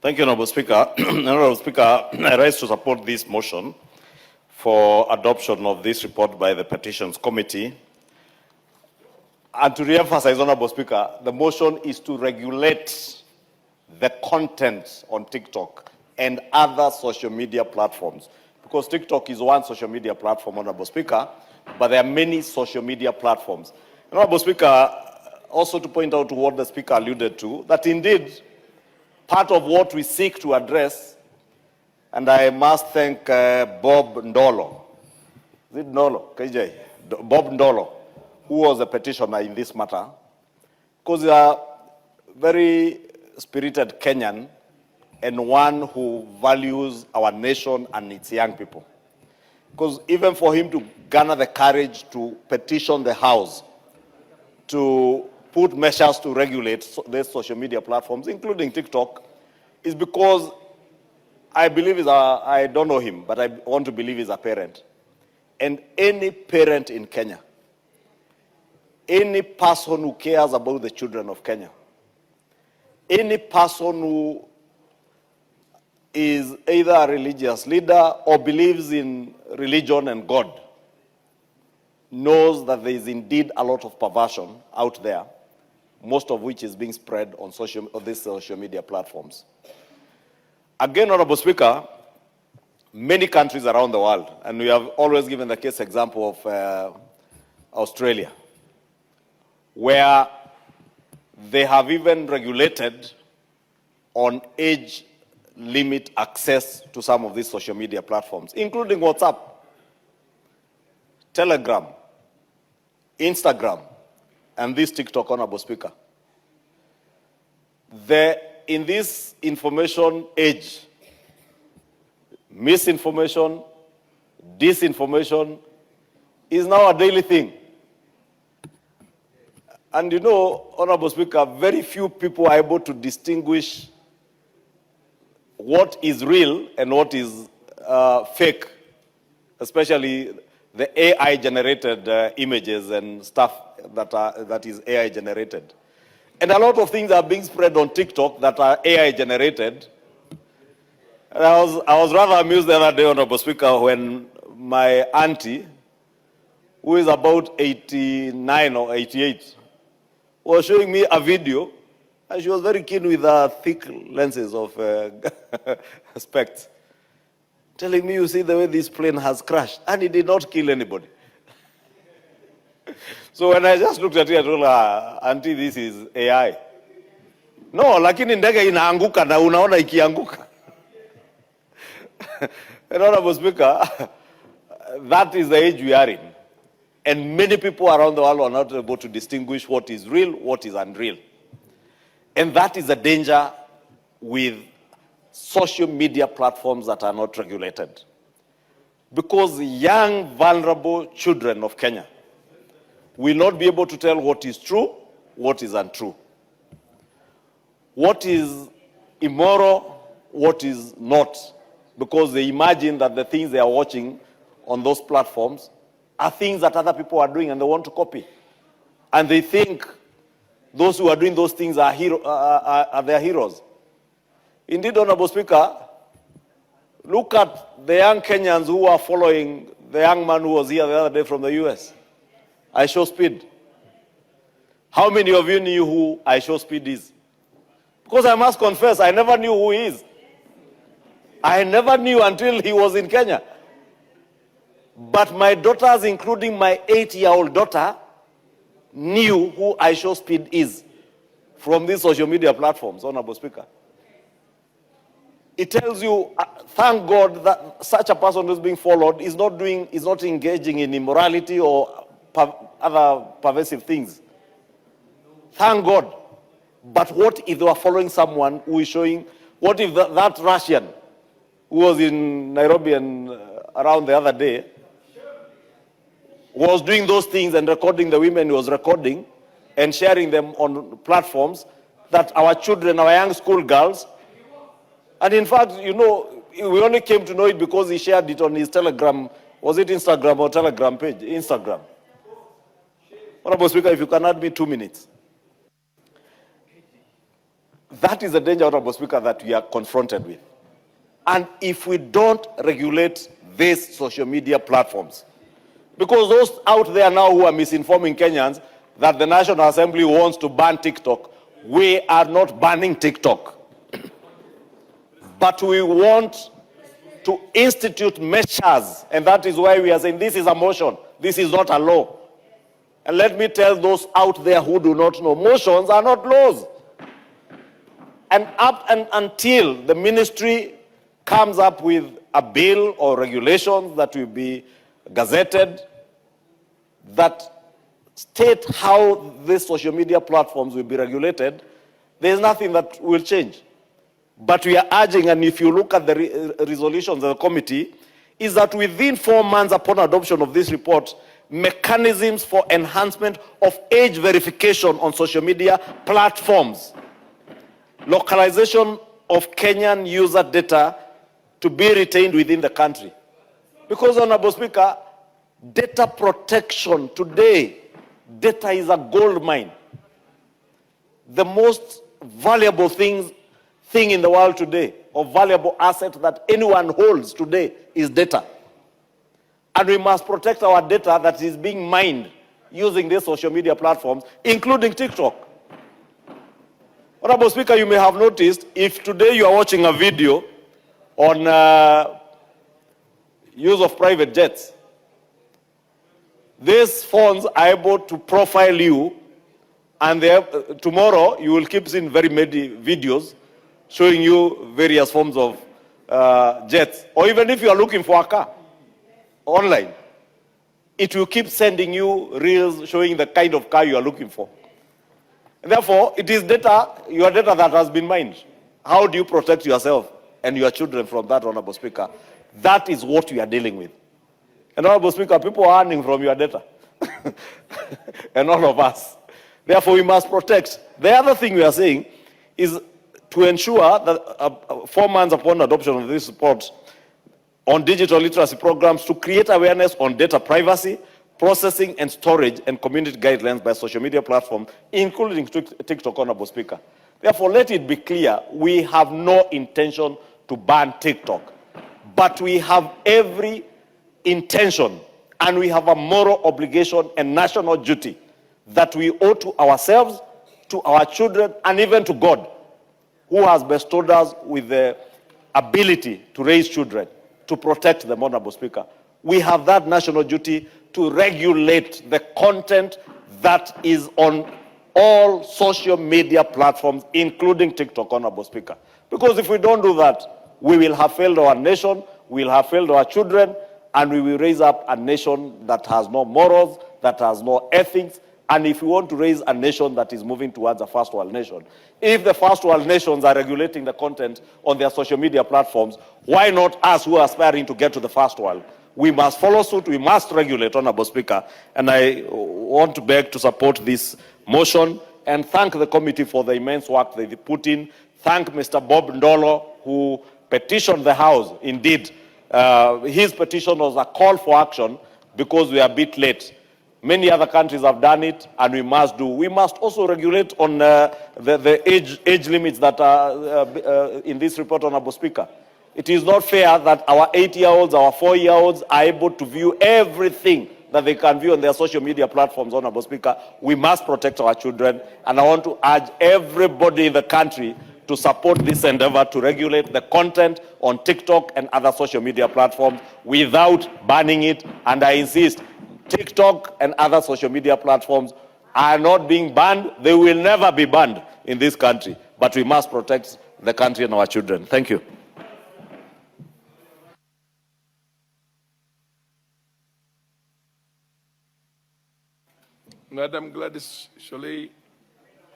Thank you, Honorable Speaker. Honorable Speaker, I rise to support this motion for adoption of this report by the Petitions Committee. And to re-emphasize, Honorable Speaker, the motion is to regulate the content on TikTok and other social media platforms. Because TikTok is one social media platform, Honorable Speaker, but there are many social media platforms. Honorable Speaker, also to point out to what the Speaker alluded to, that indeed part of what we seek to address, and I must thank Bob Ndolo. Is it Ndolo? KJ? Bob Ndolo, who was a petitioner in this matter, because he is a very spirited Kenyan and one who values our nation and its young people. Because even for him to garner the courage to petition the House to put measures to regulate these social media platforms, including TikTok, is because I believe I don't know him, but I want to believe he's a parent. And any parent in Kenya, any person who cares about the children of Kenya, any person who is either a religious leader or believes in religion and God, knows that there is indeed a lot of perversion out there, most of which is being spread on these social media platforms. Again, Honorable Speaker, many countries around the world, and we have always given the case example of Australia, where they have even regulated on age limit access to some of these social media platforms, including WhatsApp, Telegram, Instagram, and this TikTok, Honorable Speaker. In this information age, misinformation, disinformation is now a daily thing. And you know, Honorable Speaker, very few people are able to distinguish what is real and what is fake, especially the AI-generated images and stuff that is AI-generated. And a lot of things are being spread on TikTok that are AI-generated. And I was rather amused the other day, Honorable Speaker, when my auntie, who is about 89 or 88, was showing me a video, and she was very keen with her thick lenses of specs, telling me, you see the way this plane has crashed, and it did not kill anybody. So when I just looked at it, I told her, auntie, this is AI. No, lakini ndege inaanguka na unaona ikianguka. And Honorable Speaker, that is the age we are in. And many people around the world are not able to distinguish what is real, what is unreal. And that is the danger with social media platforms that are not regulated. Because young, vulnerable children of Kenya will not be able to tell what is true, what is untrue. What is immoral, what is not. Because they imagine that the things they are watching on those platforms are things that other people are doing and they want to copy. And they think those who are doing those things are their heroes. Indeed, Honorable Speaker, look at the young Kenyans who are following the young man who was here the other day from the US. I Show Speed. How many of you knew who I Show Speed is? Because I must confess, I never knew who he is. I never knew until he was in Kenya. But my daughters, including my 8-year-old daughter, knew who I Show Speed is from these social media platforms, Honorable Speaker. It tells you, thank God that such a person who's being followed is not engaging in immorality or other pervasive things. Thank God. But what if they were following someone who is showing, what if that Russian who was in Nairobi and around the other day was doing those things and recording the women he was recording and sharing them on platforms that our children, our young school girls, and in fact, you know, we only came to know it because he shared it on his Telegram, was it Instagram or Telegram page? Instagram. Honorable Speaker, if you can add me 2 minutes. That is the danger, Honorable Speaker, that we are confronted with. And if we don't regulate these social media platforms, because those out there now who are misinforming Kenyans that the National Assembly wants to ban TikTok, we are not banning TikTok. But we want to institute measures, and that is why we are saying this is a motion, this is not a law. And let me tell those out there who do not know, motions are not laws. And until the ministry comes up with a bill or regulations that will be gazetted that state how these social media platforms will be regulated, there is nothing that will change. But we are urging, and if you look at the resolutions of the committee, is that within 4 months upon adoption of this report, mechanisms for enhancement of age verification on social media platforms, localization of Kenyan user data to be retained within the country. Because, Honorable Speaker, data protection today, data is a gold mine. The most valuable thing in the world today, or valuable asset that anyone holds today, is data. And we must protect our data that is being mined using these social media platforms, including TikTok. Honorable Speaker, you may have noticed, if today you are watching a video on use of private jets, these phones are able to profile you, and tomorrow you will keep seeing very many videos showing you various forms of jets. Or even if you are looking for a car online, it will keep sending you reels showing the kind of car you are looking for. And therefore, it is data, your data that has been mined. How do you protect yourself and your children from that, Honorable Speaker? That is what we are dealing with. And Honorable Speaker, people are earning from your data. And all of us. Therefore, we must protect. The other thing we are saying is to ensure that 4 months upon adoption of this report on digital literacy programs to create awareness on data privacy, processing and storage, and community guidelines by social media platforms, including TikTok, Honorable Speaker. Therefore, let it be clear, we have no intention to ban TikTok. But we have every intention, and we have a moral obligation and national duty that we owe to ourselves, to our children, and even to God, who has bestowed us with the ability to raise children, to protect them, Honorable Speaker. We have that national duty to regulate the content that is on all social media platforms, including TikTok, Honorable Speaker. Because if we don't do that, we will have failed our nation, we will have failed our children, and we will raise up a nation that has no morals, that has no ethics. And if we want to raise a nation that is moving towards a first world nation, if the first world nations are regulating the content on their social media platforms, why not us who are aspiring to get to the first world? We must follow suit, we must regulate, Honorable Speaker. And I want to beg to support this motion and thank the committee for the immense work they put in. Thank Mr. Bob Ndolo, who petitioned the House. Indeed, his petition was a call for action because we are a bit late. Many other countries have done it, and we must do. We must also regulate on the age limits that are in this report, Honorable Speaker. It is not fair that our 8-year-olds, our 4-year-olds are able to view everything that they can view on their social media platforms, Honorable Speaker. We must protect our children, and I want to urge everybody in the country to support this endeavor to regulate the content on TikTok and other social media platforms without banning it. And I insist, TikTok and other social media platforms are not being banned. They will never be banned in this country. But we must protect the country and our children. Thank you. Madam Gladys Sholei.